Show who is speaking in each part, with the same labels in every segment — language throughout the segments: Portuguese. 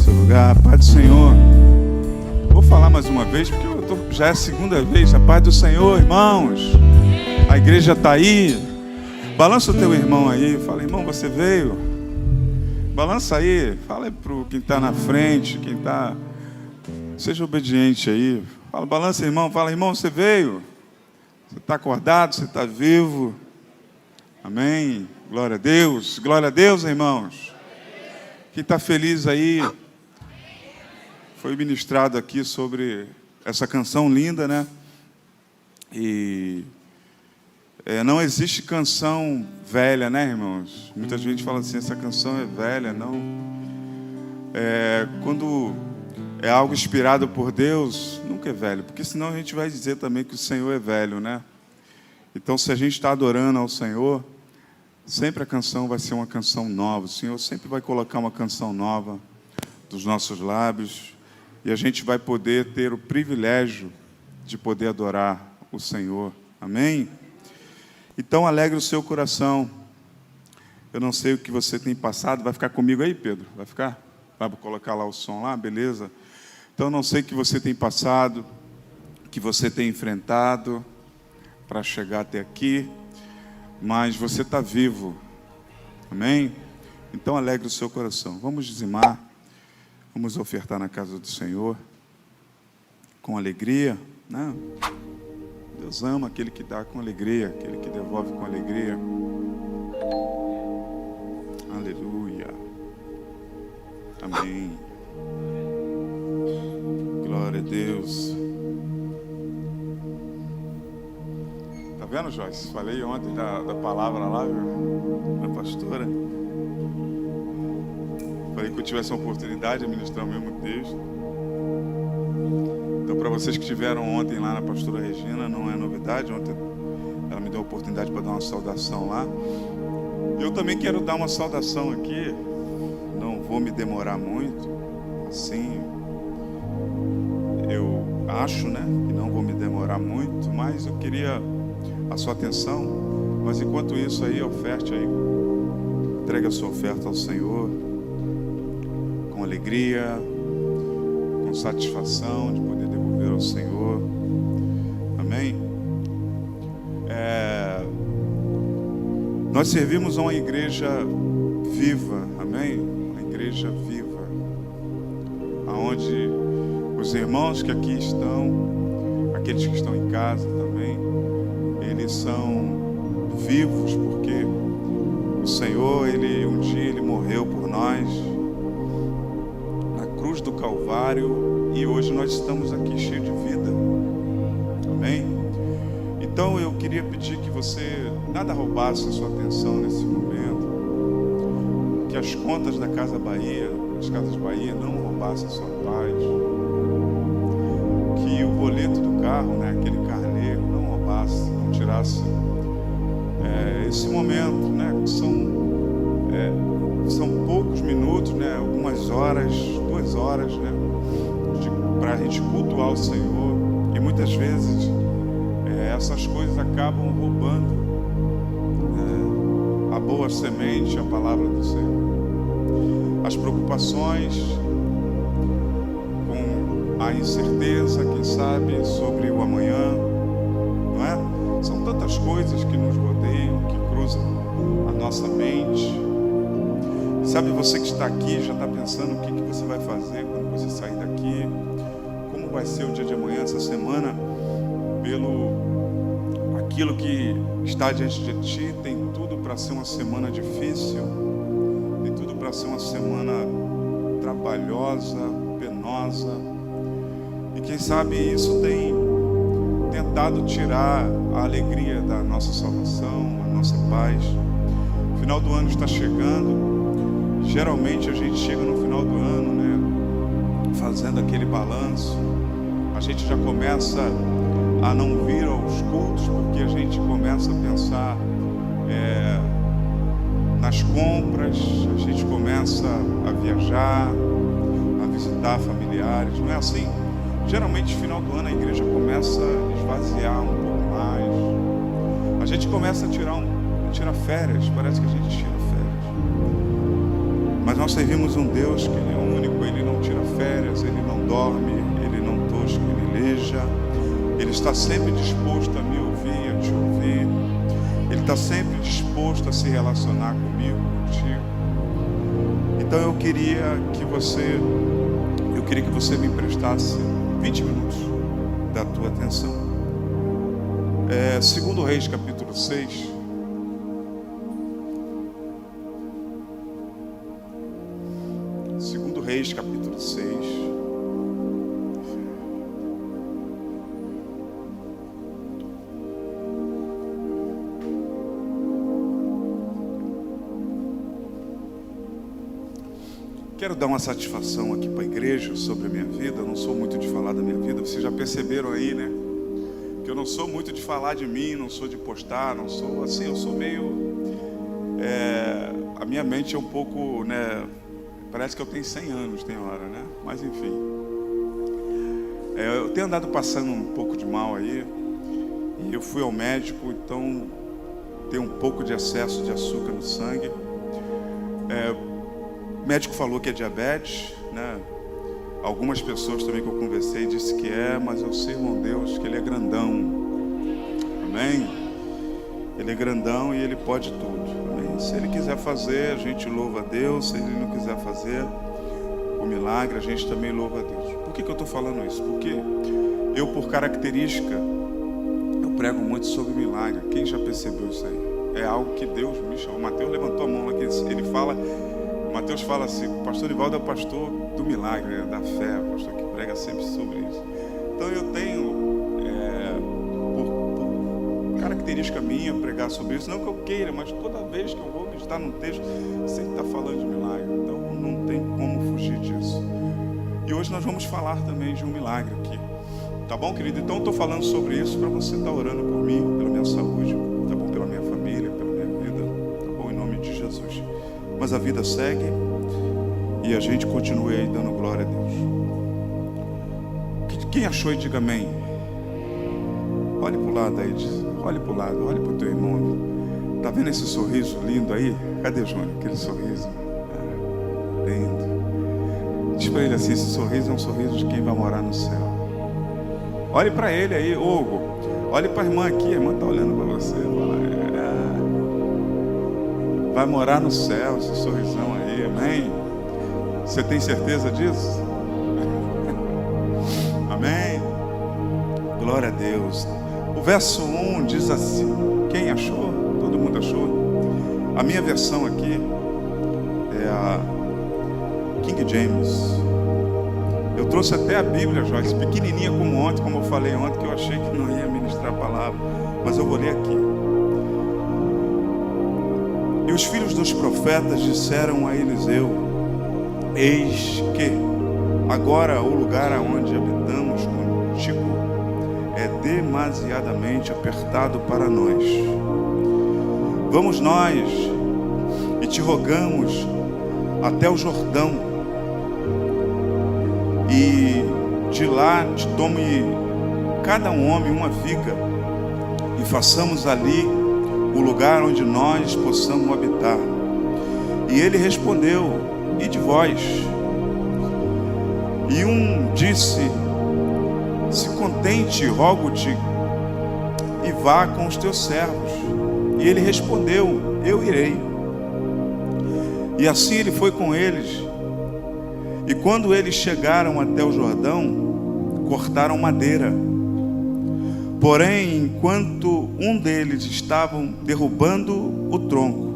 Speaker 1: seu lugar. Paz do Senhor. Vou falar mais uma vez, porque já é a segunda vez. A paz do Senhor, irmãos. A igreja está aí. Balança o teu irmão aí. Fala, irmão, você veio? Balança aí. Fala para quem está na frente, quem está... Seja obediente aí. Fala, balança, irmão. Fala, irmão, você veio? Você está acordado? Você está vivo? Amém. Glória a Deus. Glória a Deus, irmãos. Quem está feliz aí? Foi ministrado aqui sobre essa canção linda, né? E não existe canção velha, né, irmãos? Muita gente fala assim, essa canção é velha. Não. Quando é algo inspirado por Deus, nunca é velho, porque senão a gente vai dizer também que o Senhor é velho, né? Então, se a gente está adorando ao Senhor, sempre a canção vai ser uma canção nova. O Senhor sempre vai colocar uma canção nova dos nossos lábios e a gente vai poder ter o privilégio de poder adorar o Senhor. Amém? Então, alegre o seu coração. Eu não sei o que você tem passado. Vai ficar comigo aí, Pedro? Vai ficar? Vai colocar lá o som lá? Beleza. Então, não sei o que você tem passado, o que você tem enfrentado para chegar até aqui, mas você está vivo. Amém? Então, alegre o seu coração. Vamos dizimar, vamos ofertar na casa do Senhor com alegria, né? Deus ama aquele que dá com alegria, aquele que devolve com alegria. Aleluia. Amém. Glória a Deus. Tá vendo, Joyce? Falei ontem da palavra lá, viu? Da pastora. Falei que eu tivesse uma oportunidade de ministrar o mesmo texto. Então, para vocês que estiveram ontem lá na pastora Regina, não é novidade. Ontem ela me deu a oportunidade para dar uma saudação lá. Eu também quero dar uma saudação aqui. Não vou me demorar muito. Assim, eu acho, né, que não vou me demorar muito, mas eu queria a sua atenção. Mas enquanto isso aí, oferte aí. Entregue a sua oferta ao Senhor com alegria, com satisfação de poder devolver ao Senhor. Amém? Nós servimos a uma igreja viva, amém? Uma igreja viva, aonde os irmãos que aqui estão, aqueles que estão em casa também, eles são vivos porque o Senhor, um dia ele morreu por nós na cruz do Calvário e hoje nós estamos aqui cheios de vida. Amém? Então eu queria pedir que você nada roubasse a sua atenção nesse momento, que as contas da Casa Bahia, das Casas Bahia, não roubassem a sua paz, que o boleto do carro, né, aquele carneiro, não roubasse, não tirasse esse momento, né, que são poucos minutos, né, algumas horas, 2 horas, né, para a gente cultuar o Senhor. E muitas vezes essas coisas acabam roubando a boa semente, a palavra do Senhor. As preocupações, com a incerteza, quem sabe, sobre o amanhã, não é? São tantas coisas que nos rodeiam, que cruzam a nossa mente. Sabe, você que está aqui já está pensando o que você vai fazer quando você sair daqui, como vai ser o dia de amanhã, essa semana, aquilo que está diante de ti, tem tudo para ser uma semana difícil, tem tudo para ser uma semana trabalhosa, penosa, e quem sabe isso tem tentado tirar a alegria da nossa salvação, a nossa paz. O final do ano está chegando, geralmente a gente chega no final do ano, né, fazendo aquele balanço, a gente já começa a não vir aos cultos, porque a gente começa a pensar nas compras, a gente começa a viajar, a visitar familiares, não é assim? Geralmente, no final do ano, a igreja começa a esvaziar um pouco mais, a gente começa a tirar férias, parece que a gente tira férias, mas nós servimos um Deus que Ele é único, Ele não dorme, Ele não tosca, Ele leja. Ele está sempre disposto a me ouvir, a te ouvir. Ele está sempre disposto a se relacionar comigo, contigo. Então eu queria que você me emprestasse 20 minutos da tua atenção. 2 Reis, capítulo 6. Reis, capítulo 6. Quero dar uma satisfação aqui para a igreja sobre a minha vida. Eu não sou muito de falar da minha vida. Vocês já perceberam aí, né? Que eu não sou muito de falar de mim, não sou de postar, não sou assim, eu sou meio... a minha mente é um pouco, né... Parece que eu tenho 100 anos, tem hora, né? Mas enfim. Eu tenho andado passando um pouco de mal aí. E eu fui ao médico, então tenho um pouco de excesso de açúcar no sangue. O médico falou que é diabetes, né? Algumas pessoas também que eu conversei disse que mas eu sei, irmão Deus, que Ele é grandão. Amém? Ele é grandão e Ele pode tudo. Amém? Se Ele quiser fazer, a gente louva a Deus. Se Ele não quiser fazer o milagre, a gente também louva a Deus. Por que eu estou falando isso? Porque eu, por característica, eu prego muito sobre milagre. Quem já percebeu isso aí? É algo que Deus me chamou. O Mateus levantou a mão lá, ele fala... Mateus fala assim, o pastor Nivaldo é o pastor do milagre, né? Da fé, o pastor que prega sempre sobre isso. Então eu tenho, por característica minha, pregar sobre isso. Não que eu queira, mas toda vez que eu vou meditar num texto, sempre está falando de milagre. Então não tem como fugir disso. E hoje nós vamos falar também de um milagre aqui. Tá bom, querido? Então eu estou falando sobre isso para você estar orando por mim, pela minha saúde, tá bom? Pela minha família, pela minha vida, tá bom? Em nome de Jesus. Mas a vida segue e a gente continua aí dando glória a Deus. Quem achou e diga amém. Olhe para o lado aí, olhe para o lado, olhe para o teu irmão. Tá vendo esse sorriso lindo aí? Cadê, Júnior? Aquele sorriso lindo. Diz para ele assim, esse sorriso é um sorriso de quem vai morar no céu. Olhe para ele aí, Hugo. Olhe para a irmã aqui, a irmã está olhando para você. Vai morar no céu, esse sorrisão aí, amém? Você tem certeza disso? Amém? Glória a Deus. O verso 1 diz assim, quem achou? Todo mundo achou? A minha versão aqui é a King James. Eu trouxe até a Bíblia, Joyce, pequenininha como ontem, como eu falei ontem, que eu achei que não ia ministrar a palavra, mas eu vou ler aqui. E os filhos dos profetas disseram a Eliseu: eis que agora o lugar aonde habitamos contigo é demasiadamente apertado para nós. Vamos nós e te rogamos até o Jordão, e de lá te tome cada um homem uma viga, e façamos ali o lugar onde nós possamos habitar. E ele respondeu: ide vós. E um disse: se contente, rogo-te, e vá com os teus servos. E ele respondeu: eu irei. E assim ele foi com eles. E quando eles chegaram até o Jordão, cortaram madeira. Porém, enquanto um deles estava derrubando o tronco,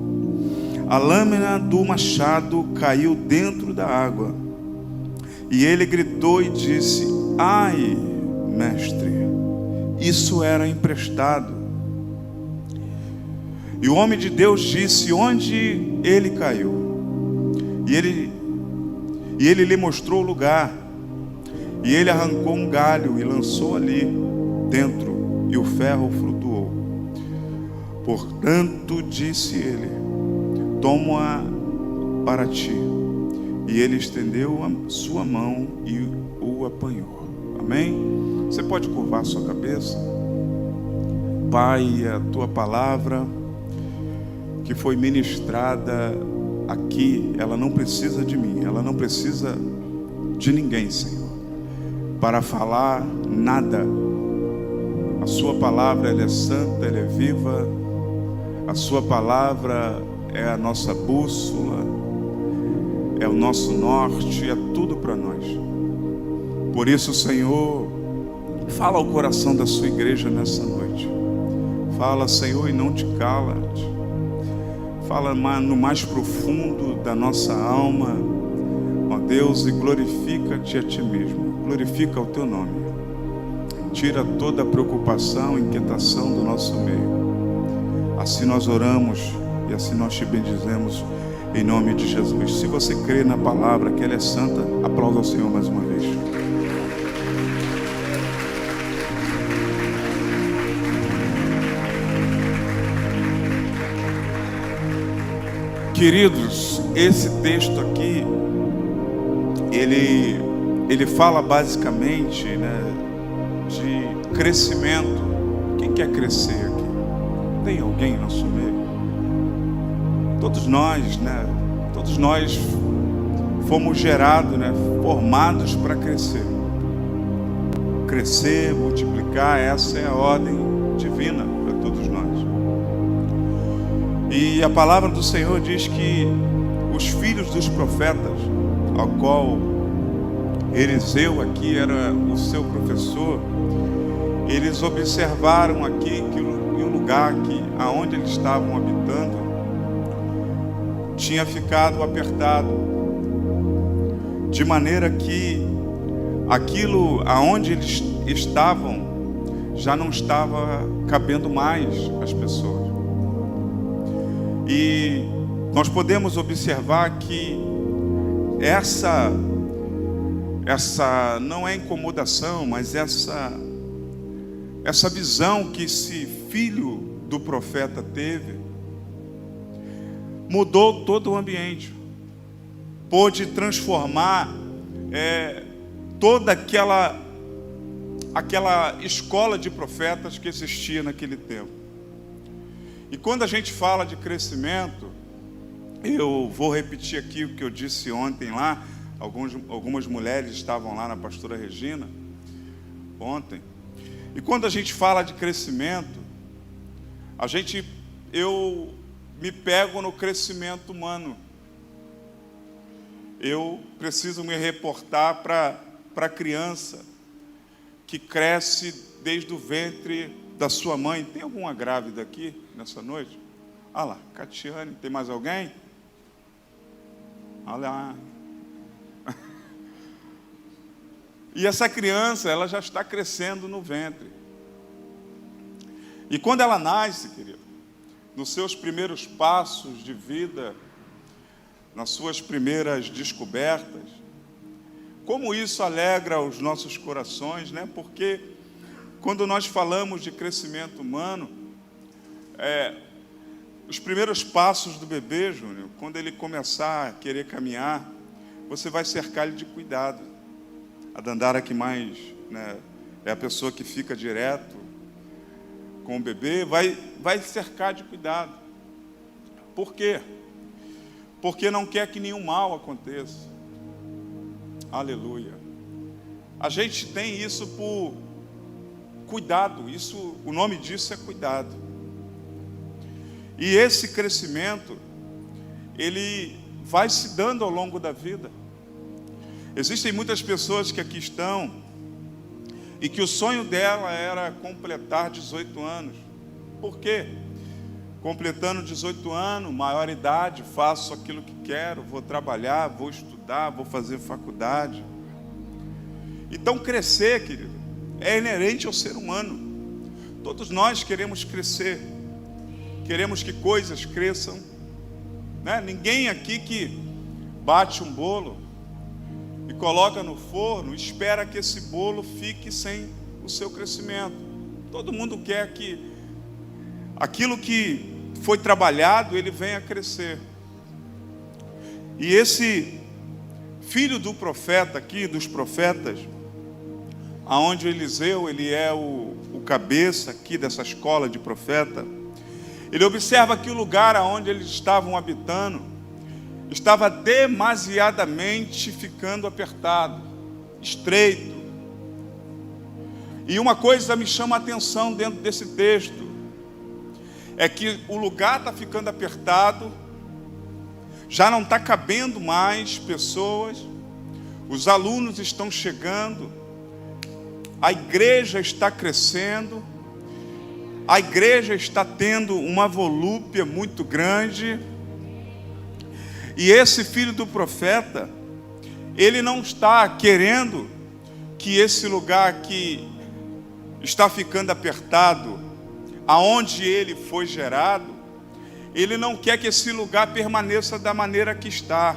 Speaker 1: a lâmina do machado caiu dentro da água. E ele gritou e disse: ai, mestre, isso era emprestado. E o homem de Deus disse: onde ele caiu? E ele lhe mostrou o lugar. E ele arrancou um galho e lançou ali dentro, e o ferro flutuou. Portanto, disse ele: toma para ti. E ele estendeu a sua mão e o apanhou. Amém? Você pode curvar sua cabeça. Pai, a tua palavra que foi ministrada aqui, ela não precisa de mim, ela não precisa de ninguém, Senhor. para falar nada. A sua palavra, ela é santa, ela é viva. A sua palavra é a nossa bússola, é o nosso norte, é tudo para nós. Por isso, Senhor, fala ao coração da sua igreja nessa noite. Fala, Senhor, e não te cala. Fala no mais profundo da nossa alma, ó Deus, e glorifica-te a ti mesmo. Glorifica o teu nome. Tira toda a preocupação, inquietação do nosso meio. Assim nós oramos e assim nós te bendizemos em nome de Jesus. Se você crê na palavra que ela é santa, aplauda ao Senhor mais uma vez. Queridos, esse texto aqui, ele fala basicamente, de crescimento. Quem quer crescer aqui? Tem alguém no nosso meio? Todos nós, Todos nós fomos gerados, formados para crescer. Crescer, multiplicar, essa é a ordem divina para todos nós. E a palavra do Senhor diz que os filhos dos profetas, ao qual Eliseu aqui era o seu professor, eles observaram aqui que o lugar aonde eles estavam habitando tinha ficado apertado, de maneira que aquilo aonde eles estavam já não estava cabendo mais as pessoas. E nós podemos observar que essa não é incomodação, mas essa visão que esse filho do profeta teve, mudou todo o ambiente, pôde transformar toda aquela escola de profetas que existia naquele tempo. E quando a gente fala de crescimento, eu vou repetir aqui o que eu disse ontem lá. Algumas mulheres estavam lá na pastora Regina ontem. E quando a gente fala de crescimento, eu me pego no crescimento humano. Eu preciso me reportar para a criança que cresce desde o ventre da sua mãe. Tem alguma grávida aqui nessa noite? Ah lá, Catiane, tem mais alguém? Olha lá. E essa criança, ela já está crescendo no ventre. E quando ela nasce, querido, nos seus primeiros passos de vida, nas suas primeiras descobertas, como isso alegra os nossos corações, Porque quando nós falamos de crescimento humano, os primeiros passos do bebê, Júnior, quando ele começar a querer caminhar, você vai cercar ele de cuidado. A Dandara que mais, é a pessoa que fica direto com o bebê, vai cercar de cuidado. Por quê? Porque não quer que nenhum mal aconteça. Aleluia. A gente tem isso por cuidado, o nome disso é cuidado. E esse crescimento, ele vai se dando ao longo da vida. Existem muitas pessoas que aqui estão e que o sonho dela era completar 18 anos. Por quê? Completando 18 anos, maior idade, faço aquilo que quero, vou trabalhar, vou estudar, vou fazer faculdade. Então crescer, querido, é inerente ao ser humano. Todos nós queremos crescer, queremos que coisas cresçam, Ninguém aqui que bate um bolo e coloca no forno espera que esse bolo fique sem o seu crescimento. Todo mundo quer que aquilo que foi trabalhado, ele venha a crescer. E esse filho do profeta aqui, dos profetas, aonde Eliseu, ele é o cabeça aqui dessa escola de profeta, ele observa que o lugar aonde eles estavam habitando estava demasiadamente ficando apertado, estreito. E uma coisa me chama a atenção dentro desse texto, é que o lugar está ficando apertado, já não está cabendo mais pessoas, os alunos estão chegando, a igreja está crescendo, a igreja está tendo uma volúpia muito grande, e esse filho do profeta, ele não está querendo que esse lugar aqui está ficando apertado, aonde ele foi gerado, ele não quer que esse lugar permaneça da maneira que está.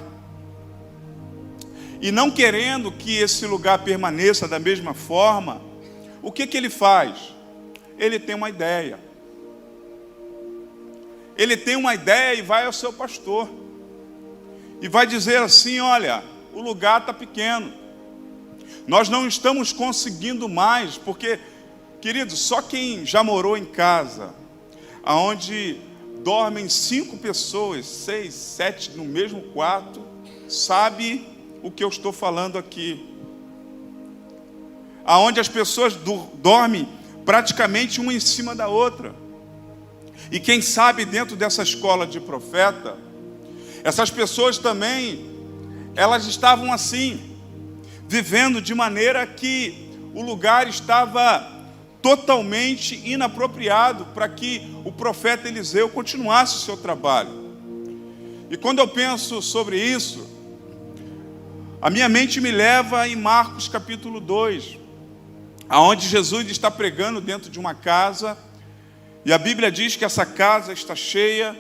Speaker 1: E não querendo que esse lugar permaneça da mesma forma, o que ele faz? Ele tem uma ideia. Ele tem uma ideia e vai ao seu pastor. E vai dizer assim: olha, o lugar está pequeno. Nós não estamos conseguindo mais, porque, querido, só quem já morou em casa, aonde dormem 5 pessoas, 6, 7 no mesmo quarto, sabe o que eu estou falando aqui. Aonde as pessoas dormem praticamente uma em cima da outra. E quem sabe dentro dessa escola de profeta, essas pessoas também, elas estavam assim, vivendo de maneira que o lugar estava totalmente inapropriado para que o profeta Eliseu continuasse o seu trabalho. E quando eu penso sobre isso, a minha mente me leva em Marcos capítulo 2, aonde Jesus está pregando dentro de uma casa, e a Bíblia diz que essa casa está cheia,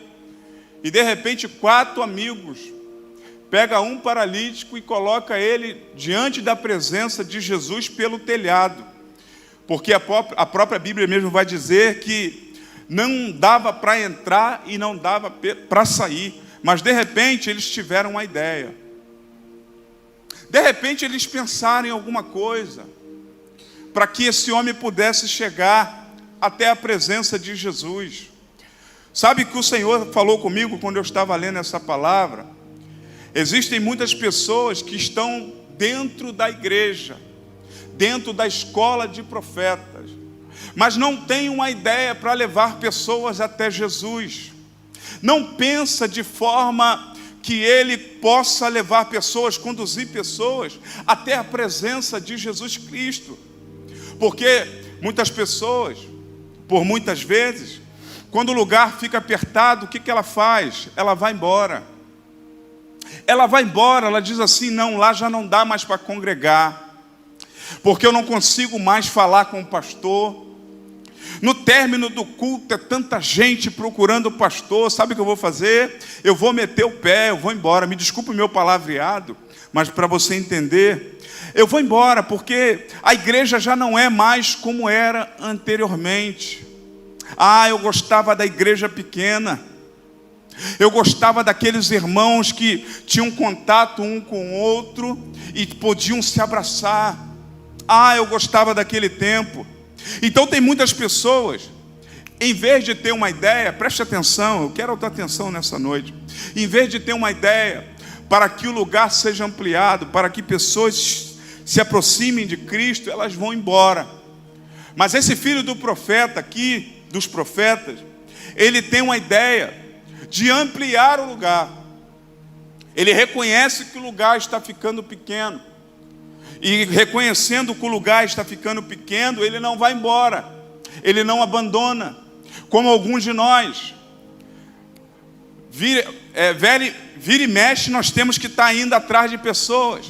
Speaker 1: e de repente 4 amigos pega um paralítico e coloca ele diante da presença de Jesus pelo telhado, porque a própria Bíblia mesmo vai dizer que não dava para entrar e não dava para sair, mas de repente eles tiveram uma ideia. De repente eles pensaram em alguma coisa para que esse homem pudesse chegar até a presença de Jesus. Sabe que o Senhor falou comigo quando eu estava lendo essa palavra? Existem muitas pessoas que estão dentro da igreja, dentro da escola de profetas, mas não têm uma ideia para levar pessoas até Jesus. Não pensa de forma que ele possa levar pessoas, conduzir pessoas até a presença de Jesus Cristo. Porque muitas pessoas, por muitas vezes, quando o lugar fica apertado, o que ela faz? Ela vai embora. Ela vai embora, ela diz assim: não, lá já não dá mais para congregar, porque eu não consigo mais falar com o pastor. No término do culto é tanta gente procurando o pastor, sabe o que eu vou fazer? Eu vou meter o pé, eu vou embora. Me desculpe o meu palavreado, mas para você entender, eu vou embora, porque a igreja já não é mais como era anteriormente. Eu gostava da igreja pequena, eu gostava daqueles irmãos que tinham contato um com o outro e podiam se abraçar. Eu gostava daquele tempo. Então tem muitas pessoas, em vez de ter uma ideia, preste atenção, eu quero a tua atenção nessa noite, em vez de ter uma ideia para que o lugar seja ampliado, para que pessoas se aproximem de Cristo, elas vão embora. Mas esse filho do profeta aqui, dos profetas, ele tem uma ideia de ampliar o lugar. Ele reconhece que o lugar está ficando pequeno, e reconhecendo que o lugar está ficando pequeno, ele não vai embora, ele não abandona, como alguns de nós. Vira e mexe, nós temos que estar indo atrás de pessoas.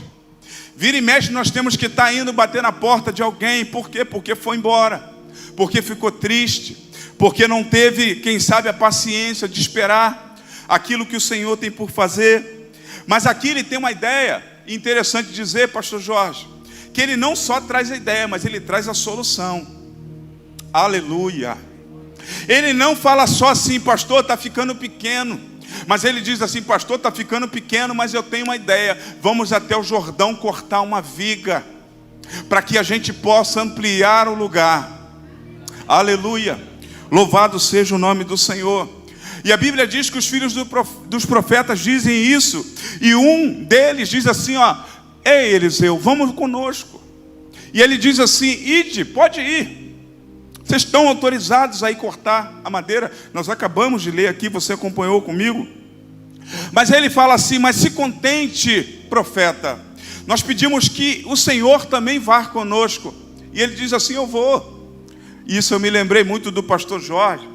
Speaker 1: Vira e mexe, nós temos que estar indo bater na porta de alguém. Por quê? Porque foi embora, porque ficou triste, porque não teve, quem sabe, a paciência de esperar aquilo que o Senhor tem por fazer. Mas aqui ele tem uma ideia. Interessante dizer, pastor Jorge, que ele não só traz a ideia, mas ele traz a solução. Aleluia. Ele não fala só assim: pastor, está ficando pequeno. Mas ele diz assim: pastor, está ficando pequeno, mas eu tenho uma ideia. Vamos até o Jordão cortar uma viga, para que a gente possa ampliar o lugar. Aleluia. Louvado seja o nome do Senhor. E a Bíblia diz que os filhos dos profetas dizem isso. E um deles diz assim: ei, Eliseu, vamos conosco. E ele diz assim: ide, pode ir. Vocês estão autorizados a ir cortar a madeira. Nós acabamos de ler aqui, você acompanhou comigo. Mas ele fala assim: mas se contente, profeta. Nós pedimos que o Senhor também vá conosco. E ele diz assim: eu vou. Isso eu me lembrei muito do pastor Jorge.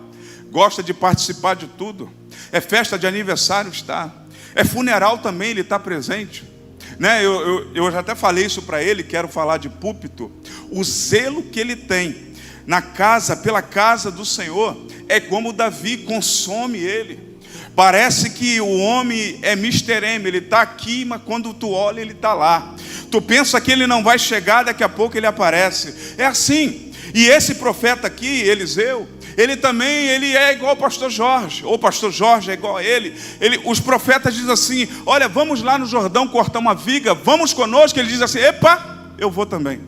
Speaker 1: Gosta de participar de tudo. É festa de aniversário, está. É funeral também, ele está presente. Né? Eu já até falei isso para ele, quero falar de púlpito. O zelo que ele tem na casa, pela casa do Senhor, é como Davi, consome ele. Parece que o homem é Mr. M, ele está aqui, mas quando tu olha, ele está lá. Tu pensa que ele não vai chegar, daqui a pouco ele aparece. É assim. E esse profeta aqui, Eliseu, ele também é igual ao pastor Jorge, ou o pastor Jorge é igual a ele. Os profetas dizem assim: olha, vamos lá no Jordão cortar uma viga, vamos conosco. Ele diz assim: epa, eu vou também.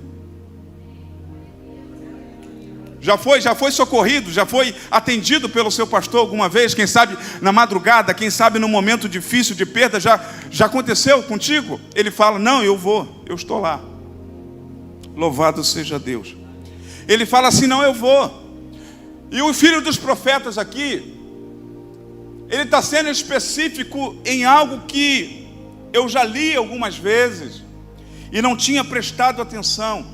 Speaker 1: Já foi socorrido, já foi atendido pelo seu pastor alguma vez? Quem sabe na madrugada, quem sabe num momento difícil de perda, já aconteceu contigo? Ele fala: não, eu vou, eu estou lá. Louvado seja Deus. Ele fala assim: não, eu vou. E o filho dos profetas aqui, ele está sendo específico em algo que eu já li algumas vezes e não tinha prestado atenção.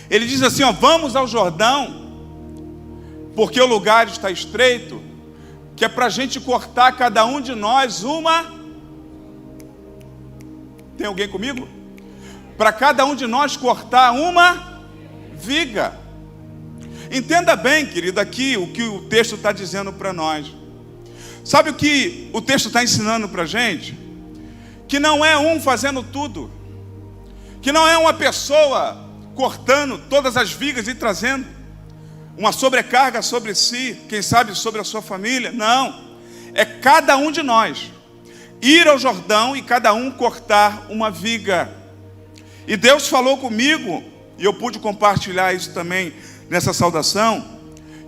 Speaker 1: Ele diz assim: ó, vamos ao Jordão, porque o lugar está estreito, que é para a gente cortar cada um de nós uma... Tem alguém comigo? Para cada um de nós cortar uma viga. Entenda bem, querido, aqui o que o texto está dizendo para nós. Sabe o que o texto está ensinando para a gente? Que não é um fazendo tudo, que não é uma pessoa cortando todas as vigas e trazendo uma sobrecarga sobre si, quem sabe sobre a sua família. Não, é cada um de nós ir ao Jordão e cada um cortar uma viga. E Deus falou comigo, e eu pude compartilhar isso também nessa saudação,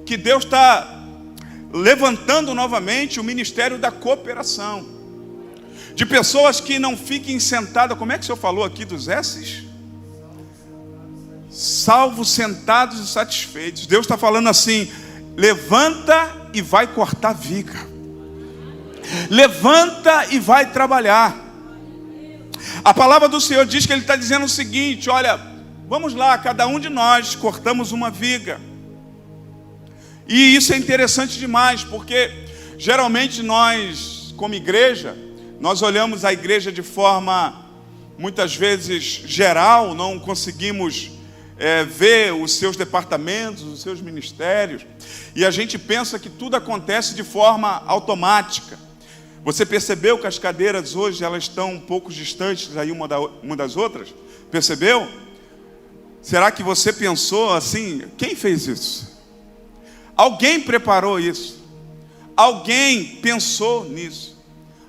Speaker 1: que Deus está levantando novamente o ministério da cooperação, de pessoas que não fiquem sentadas. Como é que o senhor falou aqui dos S's? Salvos, sentados e satisfeitos. Deus está falando assim: levanta e vai cortar viga, levanta e vai trabalhar. A palavra do Senhor diz que Ele está dizendo o seguinte: olha, vamos lá, cada um de nós cortamos uma viga. E isso é interessante demais, porque geralmente nós, como igreja, nós olhamos a igreja de forma, muitas vezes, geral, não conseguimos ver os seus departamentos, os seus ministérios, e a gente pensa que tudo acontece de forma automática. Você percebeu que as cadeiras hoje elas estão um pouco distantes aí uma das outras? Percebeu? Será que você pensou assim: quem fez isso? Alguém preparou isso. Alguém pensou nisso.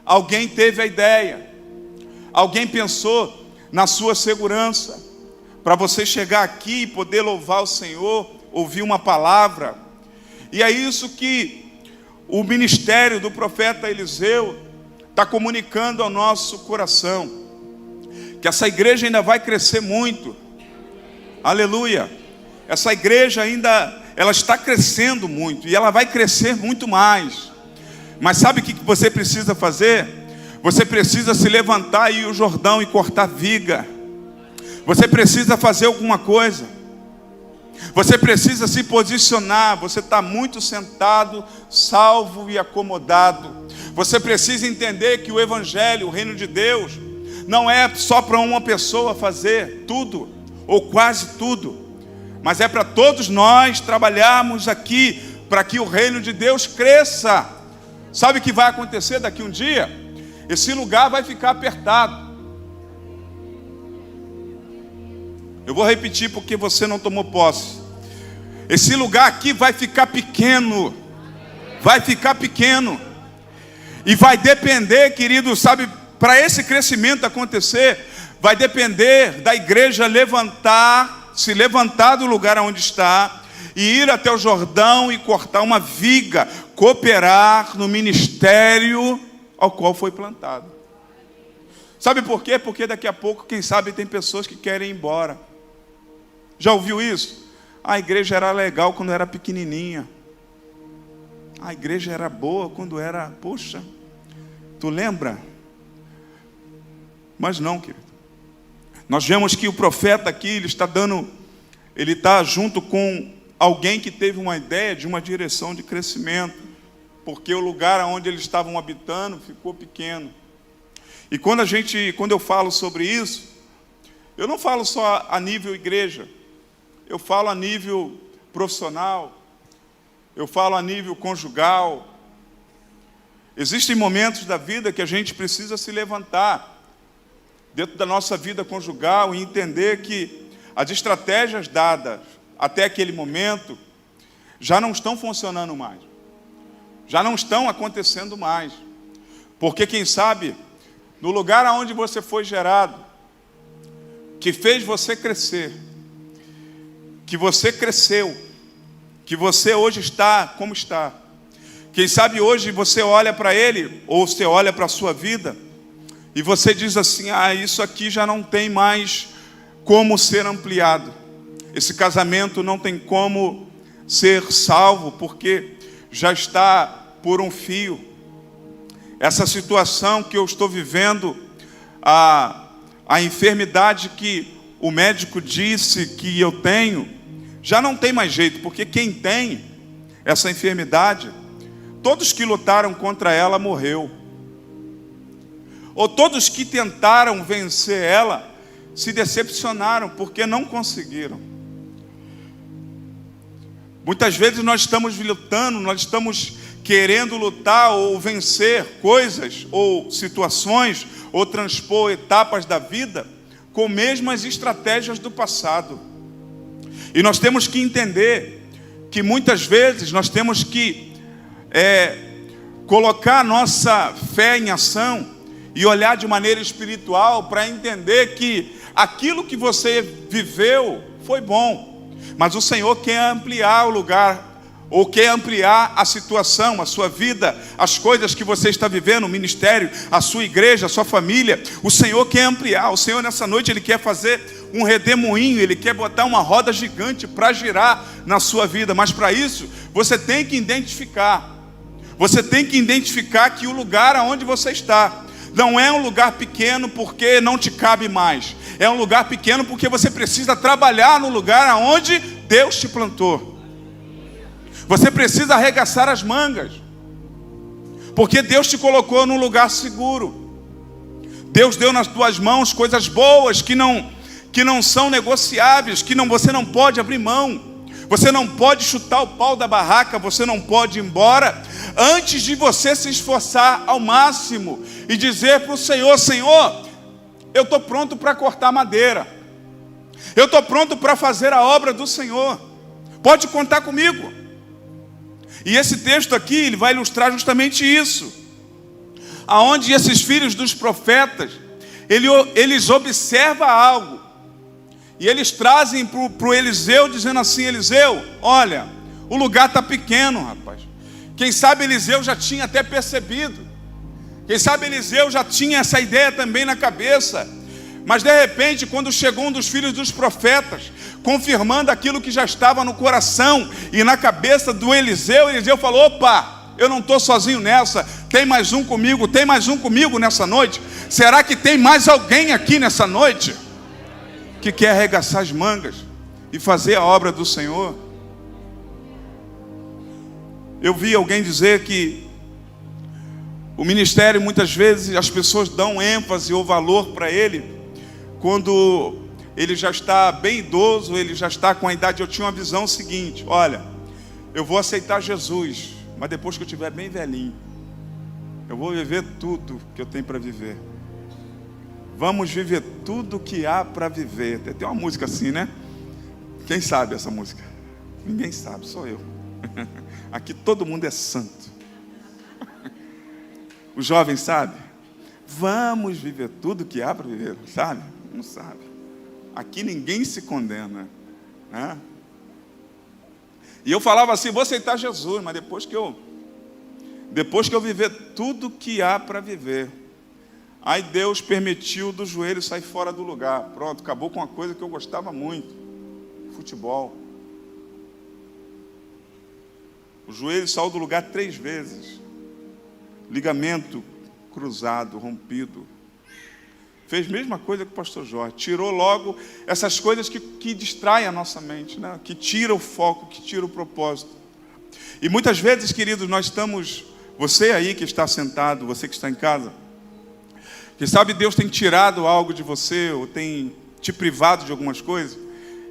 Speaker 1: Alguém teve a ideia. Alguém pensou na sua segurança, para você chegar aqui e poder louvar o Senhor, ouvir uma palavra. E é isso que o ministério do profeta Eliseu está comunicando ao nosso coração, que essa igreja ainda vai crescer muito. Aleluia. Essa igreja ainda, ela está crescendo muito, e ela vai crescer muito mais. Mas sabe o que você precisa fazer? Você precisa se levantar e ir ao Jordão e cortar viga. Você precisa fazer alguma coisa. Você precisa se posicionar. Você está muito sentado, salvo e acomodado. Você precisa entender que o Evangelho, o reino de Deus, não é só para uma pessoa fazer tudo, ou quase tudo, mas é para todos nós trabalharmos aqui, para que o reino de Deus cresça. Sabe o que vai acontecer daqui um dia? Esse lugar vai ficar apertado. Eu vou repetir porque você não tomou posse. Esse lugar aqui vai ficar pequeno. Vai ficar pequeno. E vai depender, querido, sabe, para esse crescimento acontecer, vai depender da igreja se levantar do lugar onde está e ir até o Jordão e cortar uma viga, cooperar no ministério ao qual foi plantado. Sabe por quê? Porque daqui a pouco, quem sabe, tem pessoas que querem ir embora. Já ouviu isso? A igreja era legal quando era pequenininha. A igreja era boa quando era... Poxa, tu lembra? Mas não, querido. Nós vemos que o profeta aqui, ele está junto com alguém que teve uma ideia de uma direção de crescimento, porque o lugar onde eles estavam habitando ficou pequeno. E quando eu falo sobre isso, eu não falo só a nível igreja, eu falo a nível profissional, eu falo a nível conjugal. Existem momentos da vida que a gente precisa se levantar dentro da nossa vida conjugal e entender que as estratégias dadas até aquele momento já não estão funcionando mais, já não estão acontecendo mais, porque quem sabe, no lugar onde você foi gerado, que fez você crescer, que você cresceu, que você hoje está como está, quem sabe hoje você olha para ele, ou você olha para a sua vida, e você diz assim, isso aqui já não tem mais como ser ampliado. Esse casamento não tem como ser salvo, porque já está por um fio. Essa situação que eu estou vivendo, a enfermidade que o médico disse que eu tenho, já não tem mais jeito, porque quem tem essa enfermidade, todos que lutaram contra ela morreu. Ou todos que tentaram vencer ela se decepcionaram porque não conseguiram. Muitas vezes nós estamos lutando, nós estamos querendo lutar ou vencer coisas ou situações ou transpor etapas da vida com mesmas estratégias do passado. E nós temos que entender que muitas vezes nós temos que colocar a nossa fé em ação e olhar de maneira espiritual para entender que aquilo que você viveu foi bom, mas o Senhor quer ampliar o lugar, ou quer ampliar a situação, a sua vida, as coisas que você está vivendo, o ministério, a sua igreja, a sua família. O Senhor quer ampliar. O Senhor nessa noite Ele quer fazer um redemoinho, Ele quer botar uma roda gigante para girar na sua vida, mas para isso você tem que identificar. Você tem que identificar que o lugar aonde você está não é um lugar pequeno porque não te cabe mais. É um lugar pequeno porque você precisa trabalhar no lugar aonde Deus te plantou. Você precisa arregaçar as mangas, porque Deus te colocou num lugar seguro. Deus deu nas tuas mãos coisas boas que não são negociáveis, você não pode abrir mão. Você não pode chutar o pau da barraca, você não pode ir embora antes de você se esforçar ao máximo e dizer para o Senhor: Senhor, eu estou pronto para cortar madeira, eu estou pronto para fazer a obra do Senhor, pode contar comigo. E esse texto aqui, ele vai ilustrar justamente isso, aonde esses filhos dos profetas, eles observam algo, e eles trazem para o Eliseu, dizendo assim: Eliseu, olha, o lugar está pequeno, rapaz. Quem sabe Eliseu já tinha até percebido, quem sabe Eliseu já tinha essa ideia também na cabeça, mas de repente, quando chegou um dos filhos dos profetas, confirmando aquilo que já estava no coração e na cabeça do Eliseu, Eliseu falou: opa, eu não estou sozinho nessa, tem mais um comigo nessa noite. Será que tem mais alguém aqui nessa noite que quer arregaçar as mangas e fazer a obra do Senhor? Eu vi alguém dizer que o ministério, muitas vezes, as pessoas dão ênfase ou valor para ele quando ele já está bem idoso, ele já está com a idade. Eu tinha uma visão seguinte: olha, eu vou aceitar Jesus, mas depois que eu estiver bem velhinho, eu vou viver tudo que eu tenho para viver. Vamos viver tudo que há para viver. Tem uma música assim, né? Quem sabe essa música? Ninguém sabe, só eu. Aqui todo mundo é santo. Os jovens sabem? Vamos viver tudo que há para viver, sabe? Não sabe. Aqui ninguém se condena, né? E eu falava assim: vou aceitar Jesus, mas depois que eu viver tudo que há para viver. Aí Deus permitiu do joelho sair fora do lugar. Pronto, acabou com uma coisa que eu gostava muito. futebol. O joelho saiu do lugar 3 vezes. Ligamento cruzado, rompido. Fez a mesma coisa que o pastor Jorge. Tirou logo essas coisas que distraem a nossa mente, né? Que tira o foco, que tira o propósito. E muitas vezes, queridos, nós estamos... Você aí que está sentado, você que está em casa, que sabe Deus tem tirado algo de você, ou tem te privado de algumas coisas,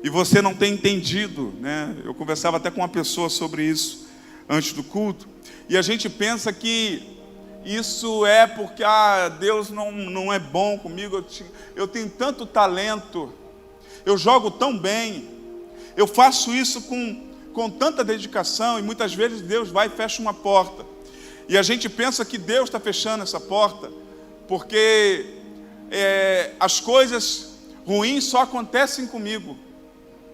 Speaker 1: e você não tem entendido, né? Eu conversava até com uma pessoa sobre isso antes do culto, e a gente pensa que isso é porque Deus não é bom comigo, eu tenho tanto talento, eu jogo tão bem, eu faço isso com tanta dedicação, e muitas vezes Deus vai e fecha uma porta. E a gente pensa que Deus está fechando essa porta, porque as coisas ruins só acontecem comigo.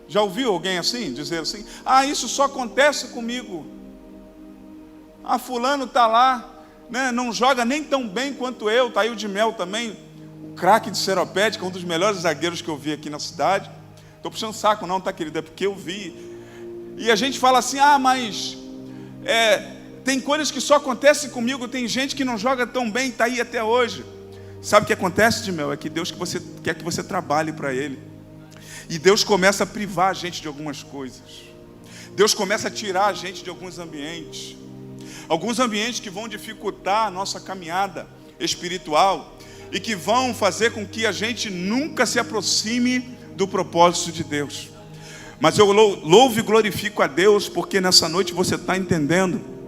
Speaker 1: Já ouviu alguém assim, dizer assim? Isso só acontece comigo. Fulano está lá, né, não joga nem tão bem quanto eu. Está aí o de Mel também, o craque de Seropédica, um dos melhores zagueiros que eu vi aqui na cidade. Estou puxando saco não, tá, querida? É porque eu vi. E a gente fala assim, mas... tem coisas que só acontecem comigo, tem gente que não joga tão bem e está aí até hoje. Sabe o que acontece, de Mel? É que Deus quer que você trabalhe para Ele. E Deus começa a privar a gente de algumas coisas. Deus começa a tirar a gente de alguns ambientes. Alguns ambientes que vão dificultar a nossa caminhada espiritual e que vão fazer com que a gente nunca se aproxime do propósito de Deus. Mas eu louvo e glorifico a Deus porque nessa noite você está entendendo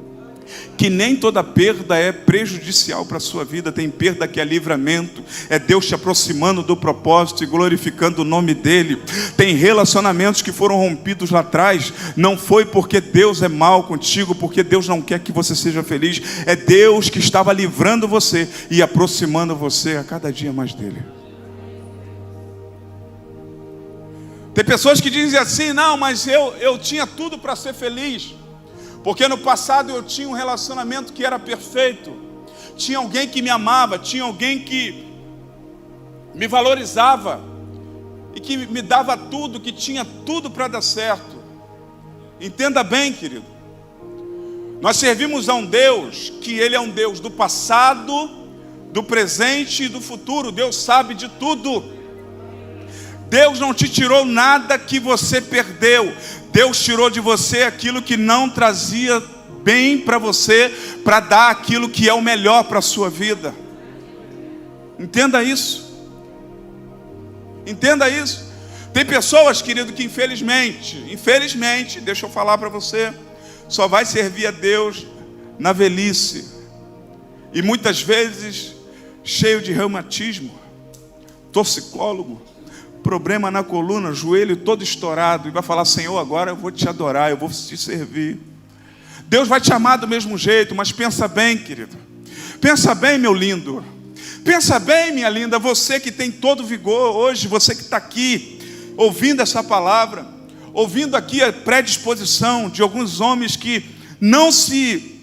Speaker 1: que nem toda perda é prejudicial para a sua vida. Tem perda que é livramento, é Deus te aproximando do propósito e glorificando o nome dEle. Tem relacionamentos que foram rompidos lá atrás, não foi porque Deus é mal contigo, porque Deus não quer que você seja feliz, é Deus que estava livrando você e aproximando você a cada dia mais dEle. Tem pessoas que dizem assim, não, mas eu tinha tudo para ser feliz, porque no passado eu tinha um relacionamento que era perfeito, tinha alguém que me amava, tinha alguém que me valorizava e que me dava tudo, que tinha tudo para dar certo. Entenda bem, querido, nós servimos a um Deus que Ele é um Deus do passado, do presente e do futuro. Deus sabe de tudo. Deus não te tirou nada que você perdeu. Deus tirou de você aquilo que não trazia bem para você, para dar aquilo que é o melhor para a sua vida. Entenda isso. Entenda isso. Tem pessoas, querido, que infelizmente, deixa eu falar para você, só vai servir a Deus na velhice. E muitas vezes cheio de reumatismo, torcicólogo, problema na coluna, joelho todo estourado, e vai falar, Senhor, agora eu vou te adorar, eu vou te servir. Deus vai te amar do mesmo jeito, mas pensa bem, querido. Pensa bem, meu lindo. Pensa bem, minha linda, você que tem todo vigor hoje, você que está aqui, ouvindo essa palavra, ouvindo aqui a predisposição de alguns homens que não se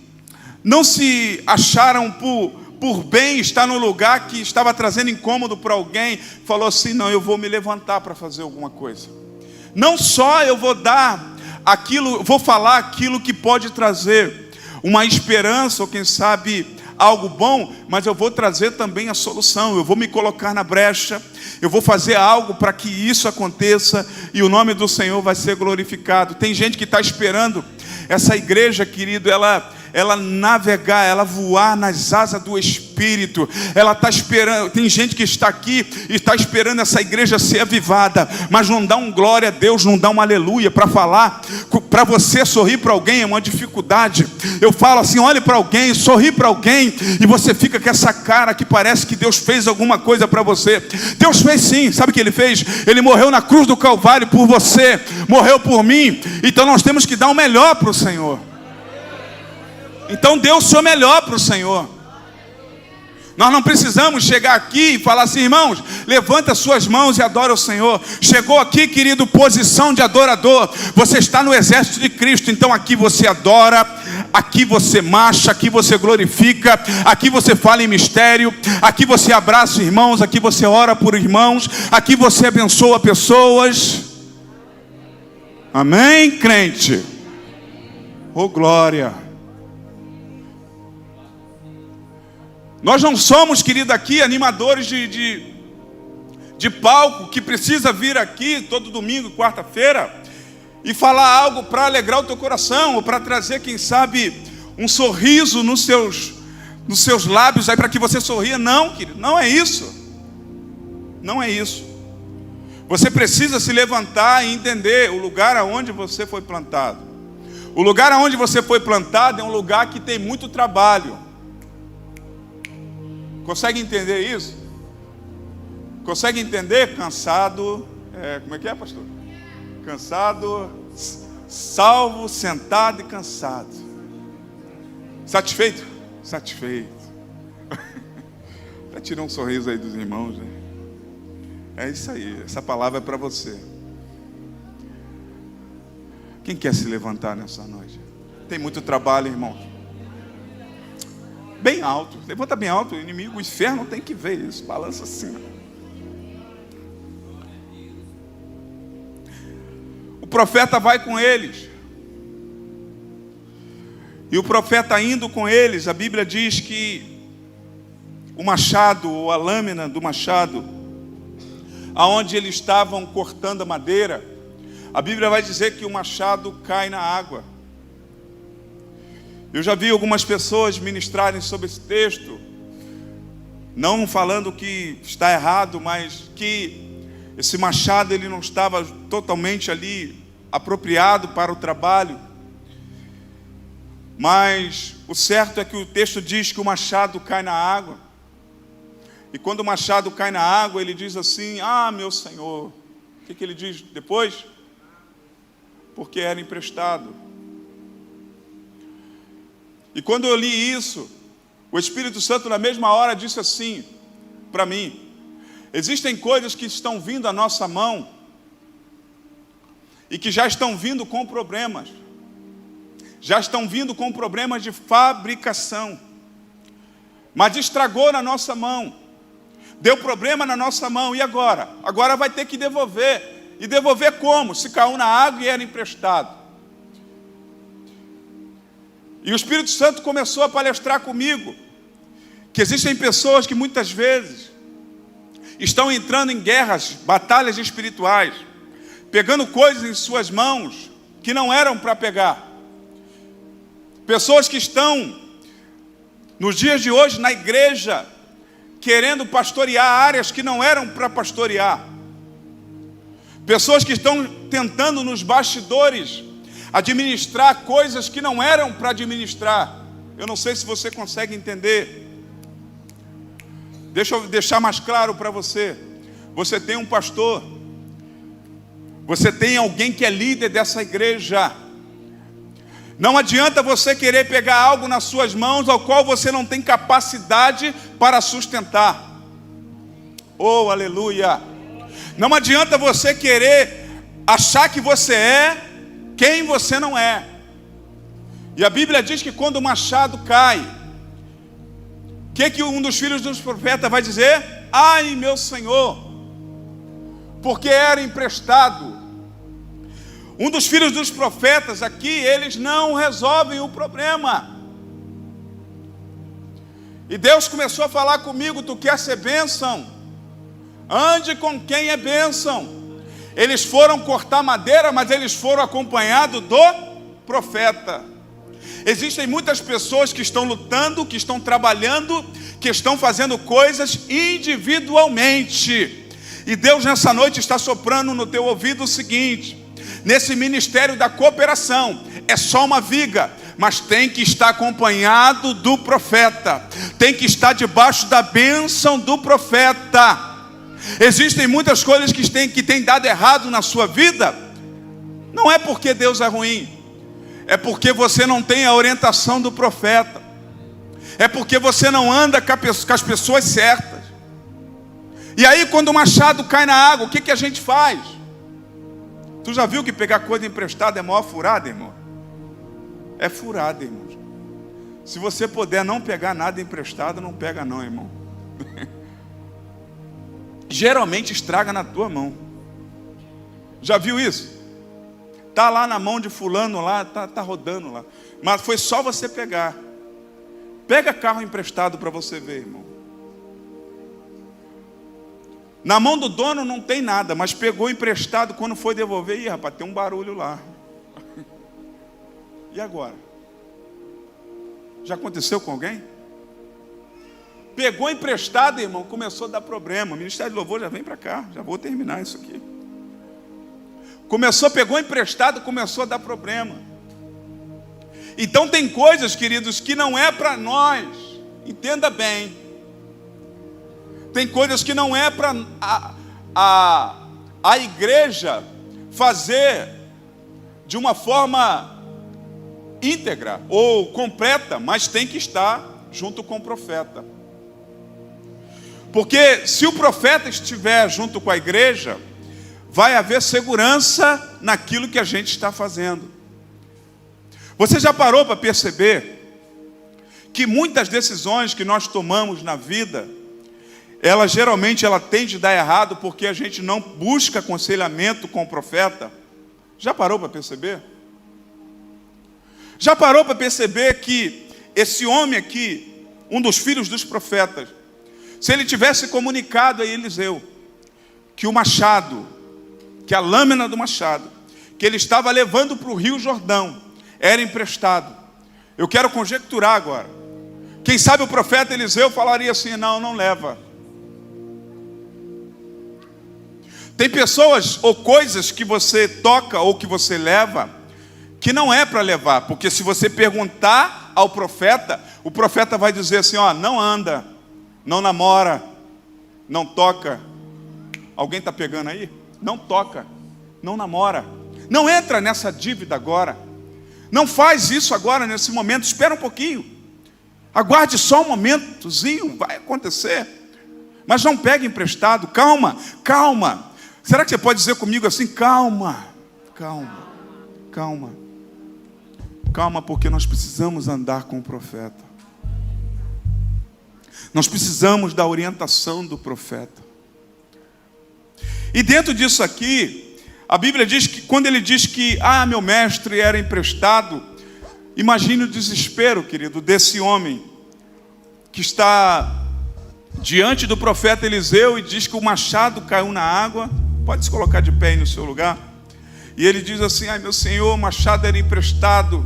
Speaker 1: acharam por bem estar no lugar que estava trazendo incômodo para alguém, falou assim, não, eu vou me levantar para fazer alguma coisa. Não só eu vou dar aquilo, vou falar aquilo que pode trazer uma esperança, ou quem sabe algo bom, mas eu vou trazer também a solução. Eu vou me colocar na brecha, eu vou fazer algo para que isso aconteça, e o nome do Senhor vai ser glorificado. Tem gente que está esperando essa igreja, querido, ela navegar, ela voar nas asas do Espírito. Ela está esperando, tem gente que está aqui e está esperando essa igreja ser avivada, mas não dá um glória a Deus, não dá um aleluia para falar. Para você sorrir para alguém é uma dificuldade. Eu falo assim, olhe para alguém, sorri para alguém, e você fica com essa cara que parece que Deus fez alguma coisa para você. Deus fez sim, sabe o que Ele fez? Ele morreu na cruz do Calvário por você, morreu por mim. Então nós temos que dar o melhor para o Senhor. Então dê o seu melhor para o Senhor. Nós não precisamos chegar aqui e falar assim, irmãos, levanta suas mãos e adora o Senhor. Chegou aqui, querido, posição de adorador. Você está no exército de Cristo, então aqui você adora, aqui você marcha, aqui você glorifica, aqui você fala em mistério, aqui você abraça irmãos, aqui você ora por irmãos, aqui você abençoa pessoas. Amém, crente? Oh, glória. Nós não somos, querido, aqui animadores de palco que precisa vir aqui todo domingo, quarta-feira e falar algo para alegrar o teu coração ou para trazer, quem sabe, um sorriso nos seus lábios aí para que você sorria. Não, querido, não é isso. Não é isso. Você precisa se levantar e entender o lugar aonde você foi plantado. O lugar aonde você foi plantado é um lugar que tem muito trabalho. Consegue entender isso? Consegue entender? Cansado, como é que é, pastor? Cansado, salvo, sentado e cansado. Satisfeito? Satisfeito. Até tirou um sorriso aí dos irmãos, né? É isso aí, essa palavra é para você. Quem quer se levantar nessa noite? Tem muito trabalho, irmão. Bem alto, levanta bem alto, o inimigo, o inferno tem que ver isso, balança assim. O profeta vai com eles. E o profeta indo com eles, a Bíblia diz que o machado, ou a lâmina do machado, aonde eles estavam cortando a madeira, a Bíblia vai dizer que o machado cai na água. Eu já vi algumas pessoas ministrarem sobre esse texto, não falando que está errado, mas que esse machado ele não estava totalmente ali apropriado para o trabalho. Mas o certo é que o texto diz que o machado cai na água. E quando o machado cai na água, ele diz assim: ah, meu Senhor. O que ele diz depois? Porque era emprestado. E quando eu li isso, o Espírito Santo na mesma hora disse assim para mim: existem coisas que estão vindo à nossa mão e que já estão vindo com problemas. Já estão vindo com problemas de fabricação. Mas estragou na nossa mão. Deu problema na nossa mão. E agora? Agora vai ter que devolver. E devolver como? Se caiu na água e era emprestado. E o Espírito Santo começou a palestrar comigo que existem pessoas que muitas vezes estão entrando em guerras, batalhas espirituais, pegando coisas em suas mãos que não eram para pegar. Pessoas que estão, nos dias de hoje, na igreja, querendo pastorear áreas que não eram para pastorear. Pessoas que estão tentando nos bastidores administrar coisas que não eram para administrar. Eu não sei se você consegue entender. Deixa eu deixar mais claro para você. Você tem um pastor. Você tem alguém que é líder dessa igreja. Não adianta você querer pegar algo nas suas mãos ao qual você não tem capacidade para sustentar. Oh, aleluia! Não adianta você querer achar que você é quem você não é. E a Bíblia diz que quando o machado cai, o que um dos filhos dos profetas vai dizer? Ai, meu Senhor, porque era emprestado. Um dos filhos dos profetas aqui, eles não resolvem o problema. E Deus começou a falar comigo: tu quer ser bênção? Ande com quem é bênção. Eles foram cortar madeira, mas eles foram acompanhados do profeta. Existem muitas pessoas que estão lutando, que estão trabalhando, que estão fazendo coisas individualmente. E Deus nessa noite está soprando no teu ouvido o seguinte: nesse ministério da cooperação, é só uma viga, mas tem que estar acompanhado do profeta, tem que estar debaixo da bênção do profeta. Existem muitas coisas que têm dado errado na sua vida, não é porque Deus é ruim, é porque você não tem a orientação do profeta, é porque você não anda com as pessoas certas. E aí quando o machado cai na água, o que a gente faz? Tu já viu que pegar coisa emprestada é maior furada, irmão? É furada, irmão. Se você puder não pegar nada emprestado, não pega não, irmão. Geralmente estraga na tua mão. Já viu isso? Está lá na mão de fulano lá, tá rodando lá. Mas foi só você pegar. Pega carro emprestado para você ver, irmão. Na mão do dono não tem nada, mas pegou emprestado, quando foi devolver, ih, rapaz, tem um barulho lá. E agora? Já aconteceu com alguém? Pegou emprestado, irmão, começou a dar problema. O Ministério de Louvor já vem para cá, já vou terminar isso aqui. Pegou emprestado, começou a dar problema. Então tem coisas, queridos, que não é para nós, entenda bem. Tem coisas que não é para a igreja fazer de uma forma íntegra ou completa, mas tem que estar junto com o profeta. Porque se o profeta estiver junto com a igreja, vai haver segurança naquilo que a gente está fazendo. Você já parou para perceber que muitas decisões que nós tomamos na vida, ela geralmente tende a dar errado porque a gente não busca aconselhamento com o profeta? Já parou para perceber? Já parou para perceber que esse homem aqui, um dos filhos dos profetas, se ele tivesse comunicado a Eliseu que o machado, que a lâmina do machado, que ele estava levando para o Rio Jordão, era emprestado. Eu quero conjecturar agora. Quem sabe o profeta Eliseu falaria assim: não leva. Tem pessoas ou coisas que você toca ou que você leva que não é para levar, porque se você perguntar ao profeta, o profeta vai dizer assim: não anda, não namora, não toca. Alguém está pegando aí? Não toca, não namora, não entra nessa dívida agora, não faz isso agora nesse momento, espera um pouquinho, aguarde só um momentozinho, vai acontecer, mas não pegue emprestado. Calma. Será que você pode dizer comigo assim: calma, porque nós precisamos andar com o profeta, nós precisamos da orientação do profeta. E dentro disso aqui, a Bíblia diz que quando ele diz que meu mestre era emprestado, imagine o desespero, querido, desse homem que está diante do profeta Eliseu e diz que o machado caiu na água. Pode se colocar de pé aí no seu lugar. E ele diz assim: meu senhor, o machado era emprestado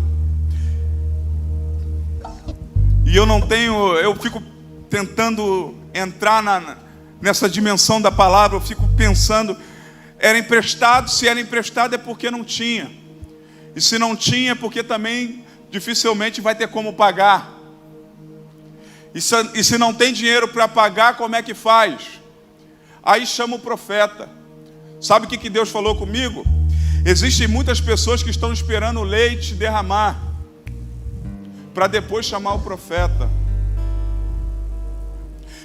Speaker 1: e eu fico tentando entrar nessa dimensão da palavra, eu fico pensando, era emprestado, se era emprestado é porque não tinha, e se não tinha é porque também dificilmente vai ter como pagar, e se não tem dinheiro para pagar, como é que faz? Aí chama o profeta. Sabe o que Deus falou comigo? Existem muitas pessoas que estão esperando o leite derramar para depois chamar o profeta.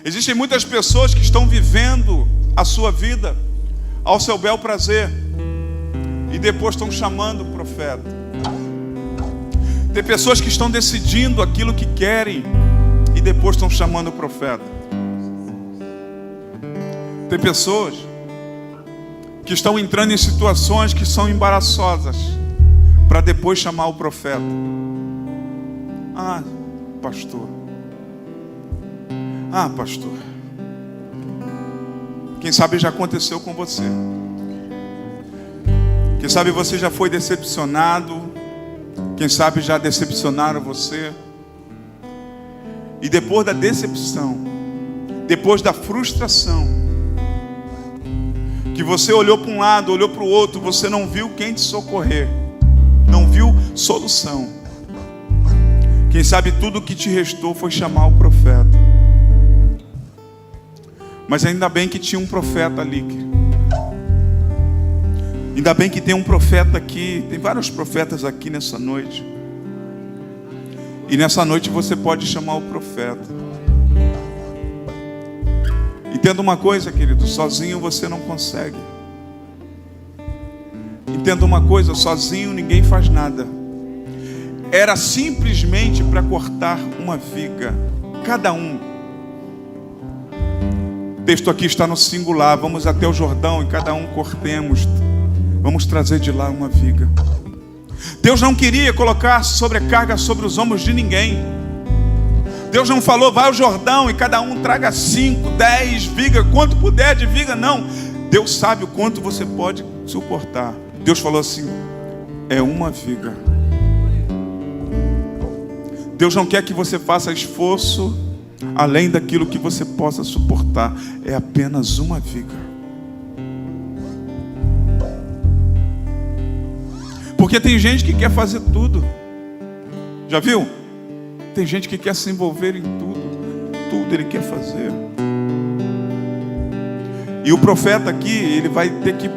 Speaker 1: Existem muitas pessoas que estão vivendo a sua vida ao seu bel prazer e depois estão chamando o profeta. Tem pessoas que estão decidindo aquilo que querem e depois estão chamando o profeta. Tem pessoas que estão entrando em situações que são embaraçosas para depois chamar o profeta. Pastor. Pastor. Quem sabe já aconteceu com você. Quem sabe você já foi decepcionado. Quem sabe já decepcionaram você. E depois da decepção, depois da frustração, que você olhou para um lado, olhou para o outro, você não viu quem te socorrer, não viu solução. Quem sabe tudo o que te restou foi chamar o profeta. Mas ainda bem que tinha um profeta ali. Ainda bem que tem um profeta aqui. Tem vários profetas aqui nessa noite. E nessa noite você pode chamar o profeta. Entenda uma coisa, querido: sozinho você não consegue. Entenda uma coisa: sozinho ninguém faz nada. Era simplesmente para cortar uma viga, cada um. O texto aqui está no singular. Vamos até o Jordão e cada um cortemos. vamos trazer de lá uma viga. Deus não queria colocar sobrecarga sobre os ombros de ninguém. Deus não falou, vai ao Jordão e cada um traga 5, 10 vigas, quanto puder de viga, não. Deus sabe o quanto você pode suportar. Deus falou assim, é uma viga. Deus não quer que você faça esforço além daquilo que você possa suportar. É apenas uma viga. Porque tem gente que quer fazer tudo. Já viu? Tem gente que quer se envolver em tudo. Tudo ele quer fazer. E o profeta aqui, ele vai ter que...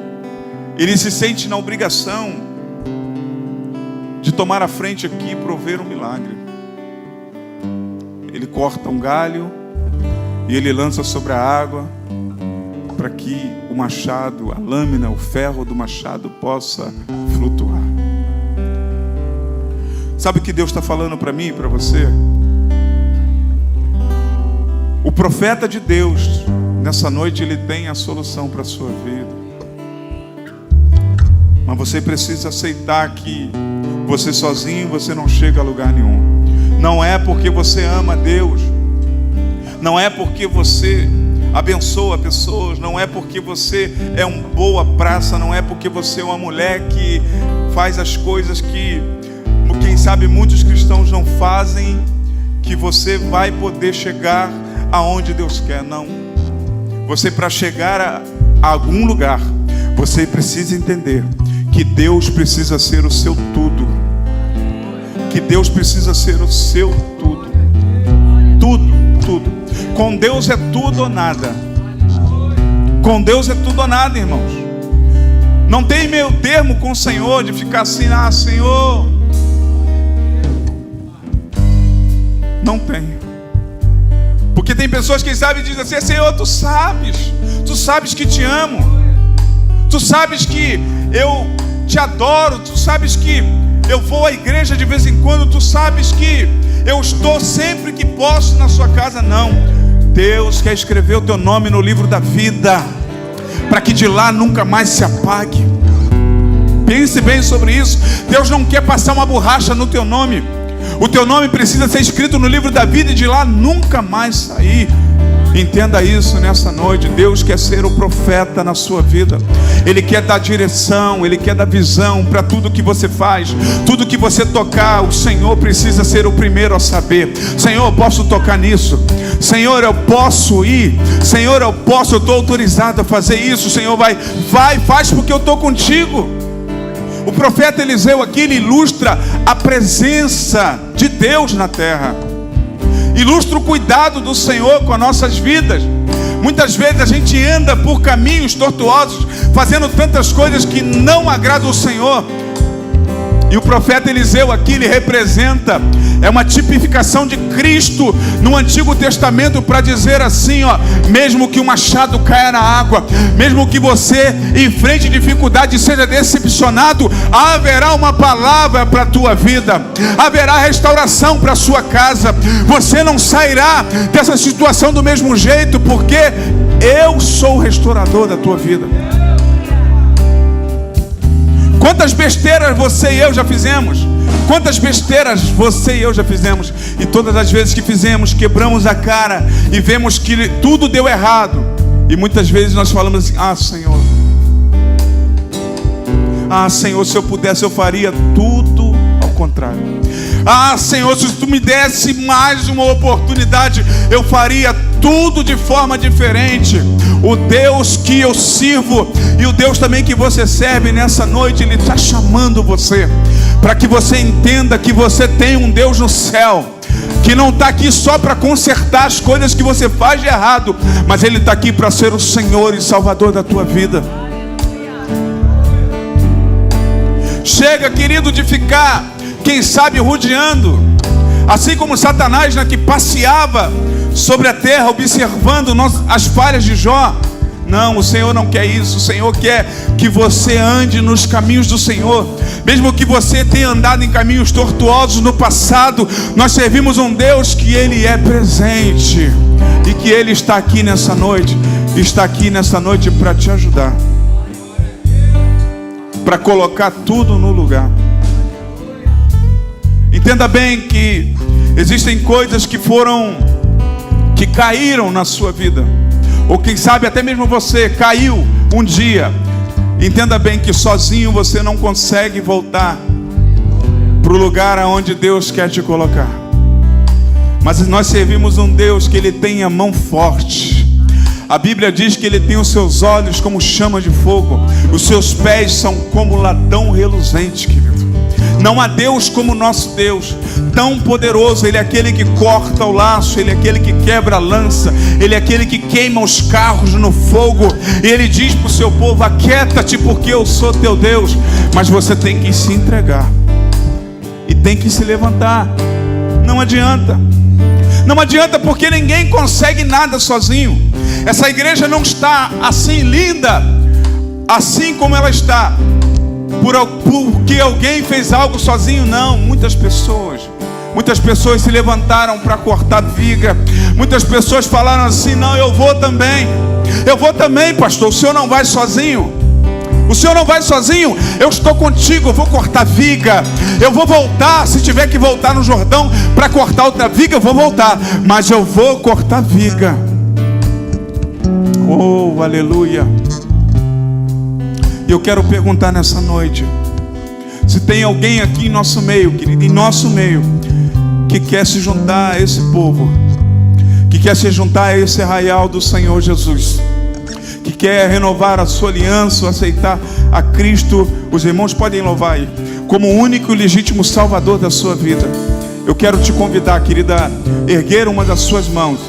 Speaker 1: Ele se sente na obrigação de tomar a frente aqui e prover um milagre. Ele corta um galho e ele lança sobre a água para que o machado, a lâmina, o ferro do machado possa flutuar. Sabe o que Deus está falando para mim e para você? O profeta de Deus, nessa noite, ele tem a solução para a sua vida. Mas você precisa aceitar que você sozinho você não chega a lugar nenhum. Não é porque você ama Deus, não é porque você abençoa pessoas, não é porque você é uma boa praça, não é porque você é uma mulher que faz as coisas que, quem sabe, muitos cristãos não fazem, que você vai poder chegar aonde Deus quer. Não. Você, para chegar a algum lugar, você precisa entender que Deus precisa ser o seu tudo. Que Deus precisa ser o seu tudo. Tudo, tudo. Com Deus é tudo ou nada. Com Deus é tudo ou nada, irmãos. Não tem meio termo com o Senhor de ficar assim, ah, Senhor. Não tem. Porque tem pessoas que sabem e dizem assim, Senhor, tu sabes que te amo. Tu sabes que eu te adoro. Tu sabes que eu vou à igreja de vez em quando. Tu sabes que eu estou sempre que posso na sua casa. Não. Deus quer escrever o teu nome no livro da vida, para que de lá nunca mais se apague. Pense bem sobre isso. Deus não quer passar uma borracha no teu nome. O teu nome precisa ser escrito no livro da vida e de lá nunca mais sair. Entenda isso nessa noite. Deus quer ser o profeta na sua vida. Ele quer dar direção, Ele quer dar visão para tudo que você faz. Tudo que você tocar, o Senhor precisa ser o primeiro a saber. Senhor, eu posso tocar nisso. Senhor, eu posso ir. Senhor, eu estou autorizado a fazer isso. Senhor, vai, faz porque eu estou contigo. O profeta Eliseu aqui, ele ilustra a presença de Deus na terra. Ilustra o cuidado do Senhor com as nossas vidas. Muitas vezes a gente anda por caminhos tortuosos, fazendo tantas coisas que não agradam o Senhor. E o profeta Eliseu aqui, ele representa, é uma tipificação de Cristo no Antigo Testamento, para dizer assim, ó, mesmo que o machado caia na água, mesmo que você enfrente dificuldade e seja decepcionado, haverá uma palavra para a tua vida, haverá restauração para a sua casa. Você não sairá dessa situação do mesmo jeito, porque eu sou o restaurador da tua vida. Quantas besteiras você e eu já fizemos? Quantas besteiras você e eu já fizemos? E todas as vezes que fizemos, quebramos a cara e vemos que tudo deu errado. E muitas vezes nós falamos assim, ah, Senhor, se eu pudesse eu faria tudo ao contrário. Ah, Senhor, se tu me desse mais uma oportunidade, eu faria tudo de forma diferente. O Deus que eu sirvo e o Deus também que você serve nessa noite, Ele está chamando você para que você entenda que você tem um Deus no céu, que não está aqui só para consertar as coisas que você faz de errado, mas Ele está aqui para ser o Senhor e Salvador da tua vida. Chega, querido, de ficar, quem sabe, rodeando, assim como Satanás, né, que passeava sobre a terra observando as falhas de Jó. Não, o Senhor não quer isso. O Senhor quer que você ande nos caminhos do Senhor. Mesmo que você tenha andado em caminhos tortuosos no passado, nós servimos um Deus que Ele é presente e que Ele está aqui nessa noite. Está aqui nessa noite para te ajudar, para colocar tudo no lugar. Entenda bem que existem coisas que caíram na sua vida, ou quem sabe até mesmo você caiu um dia. Entenda bem que sozinho você não consegue voltar para o lugar aonde Deus quer te colocar. Mas nós servimos um Deus que Ele tem a mão forte. A Bíblia diz que Ele tem os seus olhos como chama de fogo, os seus pés são como latão reluzente, querido. Não há Deus como nosso Deus, tão poderoso. Ele é aquele que corta o laço, Ele é aquele que quebra a lança, Ele é aquele que queima os carros no fogo. E Ele diz para o seu povo: aquieta-te, porque eu sou teu Deus. Mas você tem que se entregar e tem que se levantar. Não adianta. Não adianta, porque ninguém consegue nada sozinho. Essa igreja não está assim linda, assim como ela está, porque alguém fez algo sozinho. Não, muitas pessoas se levantaram para cortar viga. Muitas pessoas falaram assim: não, eu vou também, pastor. O senhor não vai sozinho. O senhor não vai sozinho, eu estou contigo, eu vou cortar viga, eu vou voltar, se tiver que voltar no Jordão para cortar outra viga, eu vou voltar, mas eu vou cortar viga. Oh, aleluia. E eu quero perguntar nessa noite, se tem alguém aqui em nosso meio, querido, em nosso meio, que quer se juntar a esse povo, que quer se juntar a esse arraial do Senhor Jesus, que quer renovar a sua aliança, aceitar a Cristo. Os irmãos podem louvar aí como o único e legítimo Salvador da sua vida. Eu quero te convidar, querida, a erguer uma das suas mãos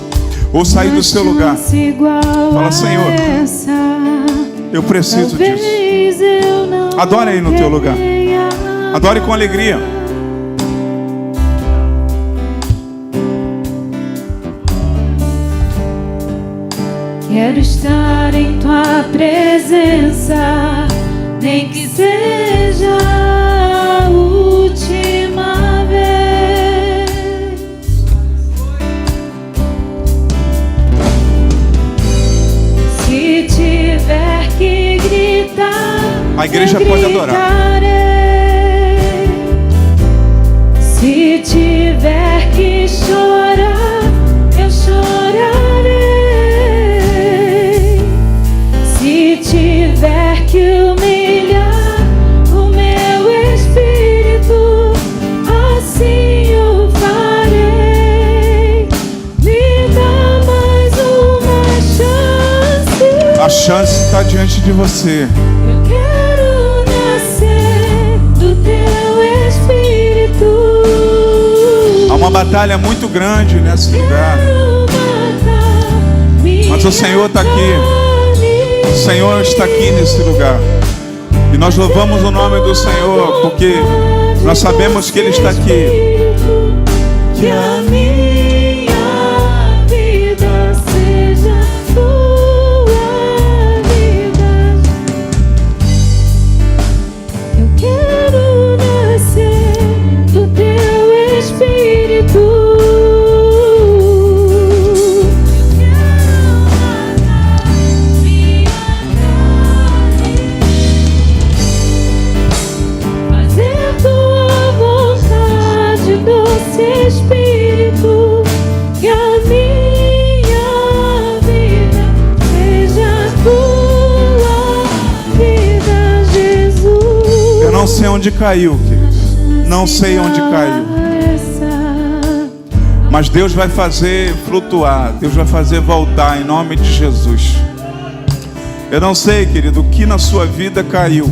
Speaker 1: ou sair do seu lugar. Fala: Senhor, eu preciso disso. Adore aí no teu lugar, adore com alegria.
Speaker 2: Quero estar em tua presença, nem que seja a última vez. Se tiver que gritar,
Speaker 1: a igreja pode adorar.
Speaker 2: Se tiver que chorar, eu chorarei. Se tiver que humilhar o meu espírito, assim o farei. Me dá mais uma chance.
Speaker 1: A chance está diante de você.
Speaker 2: Eu quero nascer do teu espírito.
Speaker 1: Há uma batalha muito grande nesse lugar, mas o Senhor está aqui. O Senhor está aqui nesse lugar. E nós louvamos o nome do Senhor, porque nós sabemos que Ele está aqui.
Speaker 2: Que a minha vida seja tua vida. Eu quero nascer do teu espírito. Espírito, que a minha vida seja tua vida, Jesus.
Speaker 1: Eu não sei onde caiu, querido. Não sei onde caiu, mas Deus vai fazer flutuar, Deus vai fazer voltar em nome de Jesus. Eu não sei, querido, o que na sua vida caiu,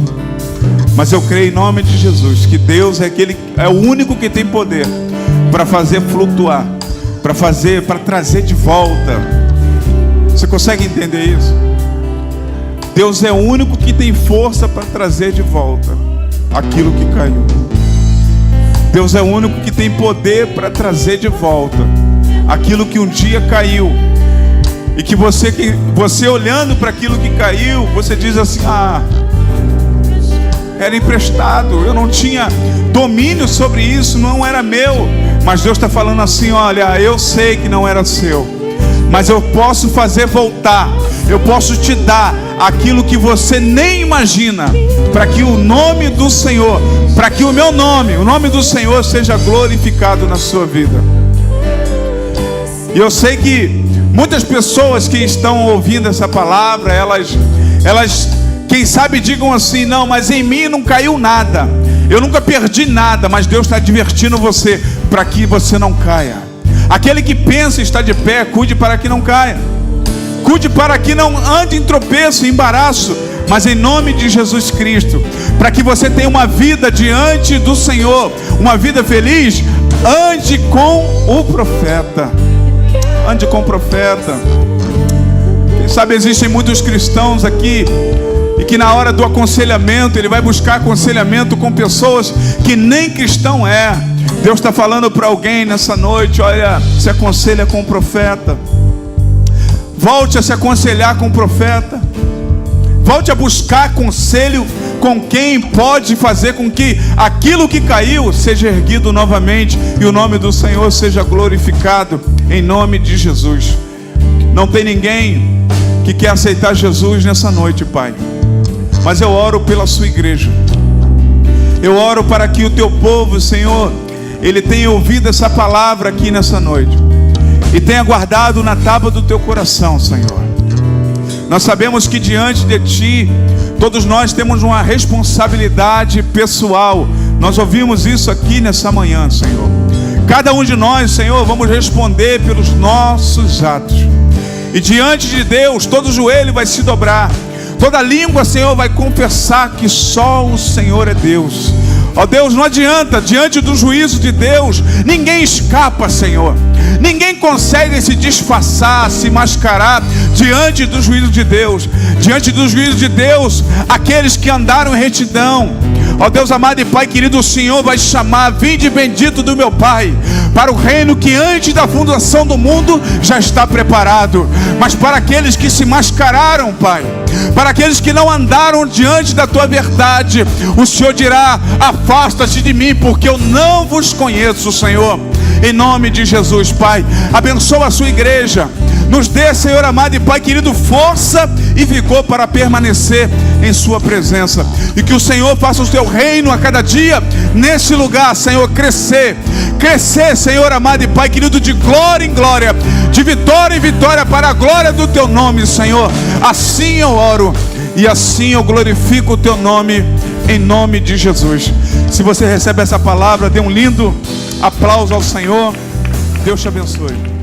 Speaker 1: mas eu creio em nome de Jesus que Deus é o único que tem poder para fazer flutuar, para trazer de volta. Você consegue entender isso? Deus é o único que tem força para trazer de volta aquilo que caiu. Deus é o único que tem poder para trazer de volta aquilo que um dia caiu. E que você olhando para aquilo que caiu, você diz assim: ah, era emprestado, eu não tinha domínio sobre isso, não era meu. Mas Deus está falando assim: olha, eu sei que não era seu, mas eu posso fazer voltar. Eu posso te dar aquilo que você nem imagina, para que o nome do Senhor, para que o meu nome, o nome do Senhor seja glorificado na sua vida. E eu sei que muitas pessoas que estão ouvindo essa palavra, elas quem sabe digam assim: não, mas em mim não caiu nada, eu nunca perdi nada. Mas Deus está advertindo você para que você não caia. Aquele que pensa estar de pé, cuide para que não caia, cuide para que não ande em tropeço, em embaraço. Mas em nome de Jesus Cristo, para que você tenha uma vida diante do Senhor, uma vida feliz, ande com o profeta. Ande com o profeta. Quem sabe existem muitos cristãos aqui e que na hora do aconselhamento, ele vai buscar aconselhamento com pessoas que nem cristão é. Deus está falando para alguém nessa noite: olha, se aconselha com o profeta. Volte a se aconselhar com o profeta. Volte a buscar conselho com quem pode fazer com que aquilo que caiu seja erguido novamente e o nome do Senhor seja glorificado, em nome de Jesus. Não tem ninguém que quer aceitar Jesus nessa noite, Pai, mas eu oro pela sua igreja. Eu oro para que o teu povo, Senhor, ele tenha ouvido essa palavra aqui nessa noite e tenha guardado na tábua do teu coração, Senhor. Nós sabemos que diante de Ti, todos nós temos uma responsabilidade pessoal. Nós ouvimos isso aqui nessa manhã, Senhor. Cada um de nós, Senhor, vamos responder pelos nossos atos. E diante de Deus, todo joelho vai se dobrar, toda língua, Senhor, vai confessar que só o Senhor é Deus. Ó Deus, não adianta, diante do juízo de Deus, ninguém escapa, Senhor. Ninguém consegue se disfarçar, se mascarar diante do juízo de Deus. Diante do juízo de Deus, aqueles que andaram em retidão. Ó Deus amado e Pai querido, o Senhor vai chamar: vinde bendito do meu Pai, para o reino que antes da fundação do mundo já está preparado. Mas para aqueles que se mascararam, Pai, para aqueles que não andaram diante da Tua verdade, o Senhor dirá: afasta-te de mim, porque eu não vos conheço, Senhor. Em nome de Jesus, Pai, abençoa a sua igreja. Nos dê, Senhor amado e Pai querido, força e vigor para permanecer em sua presença. E que o Senhor faça o teu reino a cada dia nesse lugar, Senhor, crescer, Senhor amado e Pai querido, de glória em glória, de vitória em vitória, para a glória do teu nome, Senhor. Assim eu oro e assim eu glorifico o teu nome, em nome de Jesus. Se você recebe essa palavra, dê um lindo aplauso ao Senhor. Deus te abençoe.